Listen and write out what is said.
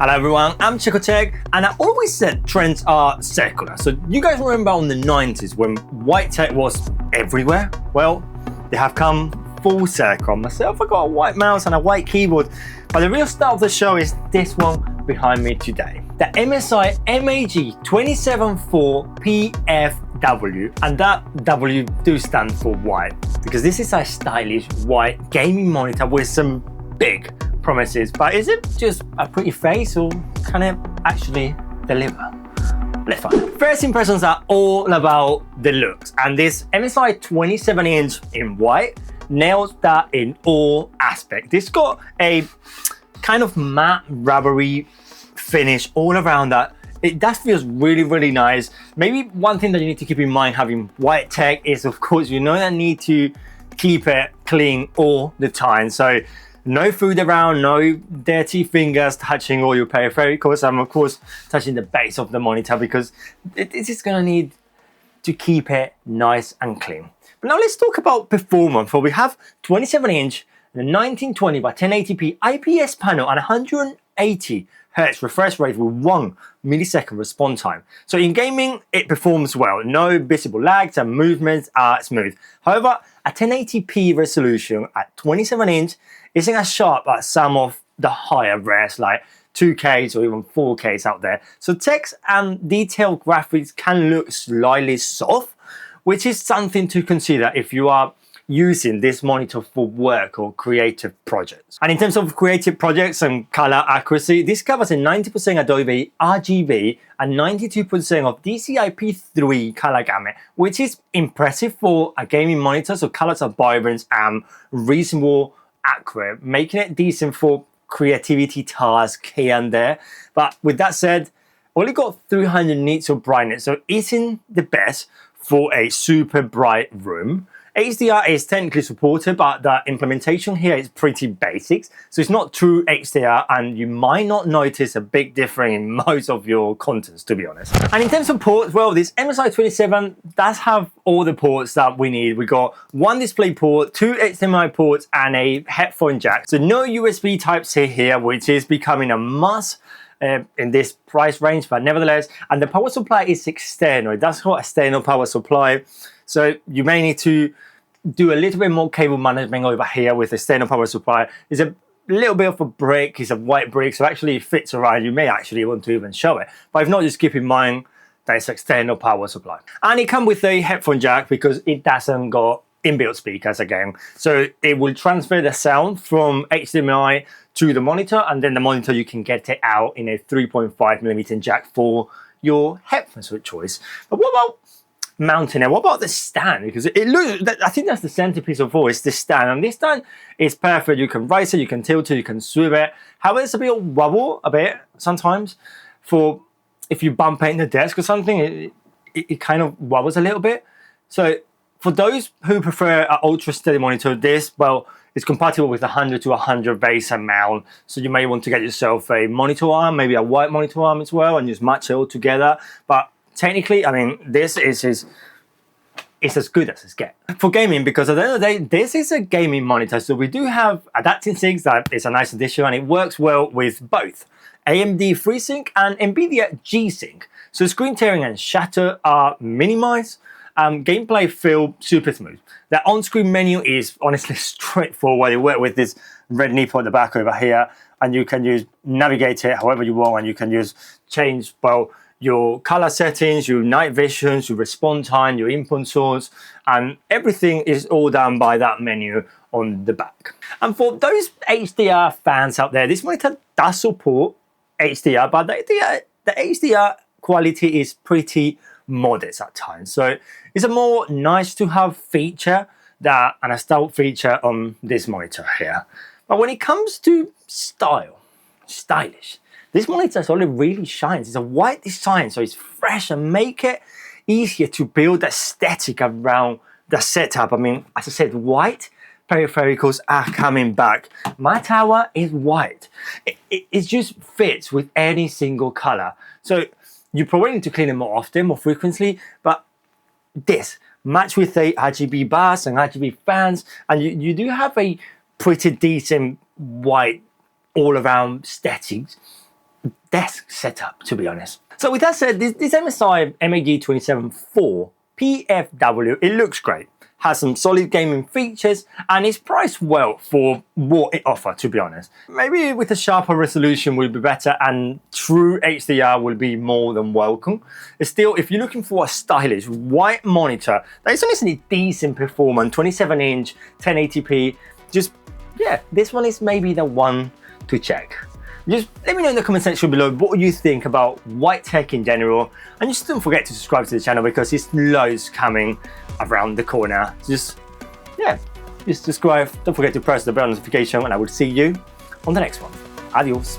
Hello everyone, I'm CheCo and I always said trends are secular. So you guys remember in the 90s when white tech was everywhere? Well, they have come full circle. Myself, I got a white mouse and a white keyboard, but the real star of the show is this one behind me today. The MSI MAG 274PFW, and that W do stand for white, because this is a stylish white gaming monitor with some big promises. But is it just a pretty face, or can it actually deliver? Let's find out. First impressions are all about the looks, and this MSI 27-inch in white nails that in all aspects. It's got a kind of matte rubbery finish all around that. That feels really, really nice. Maybe one thing that you need to keep in mind having white tech is, of course, you know that need to keep it clean all the time. So no food around, no dirty fingers touching all your peripherals. I'm of course touching the base of the monitor because this is gonna need to keep it nice and clean. But now let's talk about performance. So we have 27-inch, 1920 by 1080p IPS panel and 180 Hz refresh rate with 1 millisecond response time. So in gaming, it performs well. No visible lags and movements are smooth. However, a 1080p resolution at 27-inch isn't as sharp as some of the higher res like 2Ks or even 4Ks out there. So text and detailed graphics can look slightly soft, which is something to consider if you are using this monitor for work or creative projects. And in terms of creative projects and color accuracy, this covers a 90% Adobe RGB and 92% of DCI-P3 color gamut, which is impressive for a gaming monitor. So colors are vibrant and reasonable accurate, making it decent for creativity tasks here and there. But with that said, only got 300 nits of brightness, so isn't the best for a super bright room. HDR is technically supported, but the implementation here is pretty basic. So it's not true HDR, and you might not notice a big difference in most of your contents, to be honest. And in terms of ports, well, this MSI 27 does have all the ports that we need. We got one display port, 2 HDMI ports, and a headphone jack. So no USB Type-C here, which is becoming a must in this price range, but nevertheless. And the power supply is external. It does have an external power supply. So you may need to do a little bit more cable management over here with the external power supply. It's a little bit of a brick, it's a white brick, so actually it fits around. You may actually want to even show it. But if not, just keep in mind that it's external power supply. And it comes with a headphone jack because it doesn't got inbuilt speakers again. So it will transfer the sound from HDMI to the monitor, and then the monitor you can get it out in a 3.5mm jack for your headphones of choice. But what about mounting it? What about the stand? Because it looks, I think that's the centerpiece of all, is the stand. And this stand is perfect. You can raise it, you can tilt it, you can swivel it. However, it's a bit wobble a bit sometimes for if you bump it in the desk or something, it kind of wobbles a little bit. So for those who prefer an ultra steady monitor, this, well, it's compatible with 100 to 100 base and mount. So you may want to get yourself a monitor arm, maybe a white monitor arm as well, and just match it all together. But technically, I mean, this is as good as it gets for gaming, because at the end of the day, this is a gaming monitor. So we do have adapting syncs that is a nice addition, and it works well with both AMD FreeSync and NVIDIA G-Sync. So screen tearing and shatter are minimized. Gameplay feel super smooth. The on-screen menu is honestly straightforward. You work with this red nipple at the back over here, and you can use navigate it however you want, and you can use change, well, your color settings, your night visions, your response time, your input source, and everything is all done by that menu on the back. And for those HDR fans out there, this monitor does support HDR, but the HDR quality is pretty modest at times. So it's a more nice to have feature than an stealth feature on this monitor here. But when it comes to stylish, this monitor only really shines. It's a white design, so it's fresh and make it easier to build aesthetic around the setup. I mean, as I said, white peripherals are coming back. My tower is white. It just fits with any single color. So you probably need to clean it more often, more frequently, but this match with the RGB bars and RGB fans, and you do have a pretty decent white all-around aesthetics. desk setup, to be honest. So with that said, this MSI MAG 274PFW, it looks great. Has some solid gaming features and is priced well for what it offers, to be honest. Maybe with a sharper resolution will be better and true HDR will be more than welcome. Still, if you're looking for a stylish white monitor that is honestly decent performance, 27-inch, 1080p, yeah, this one is maybe the one to check. Just let me know in the comment section below what you think about white tech in general, and just don't forget to subscribe to the channel because there's loads coming around the corner. Just subscribe, don't forget to press the bell notification, and I will see you on the next one. Adios.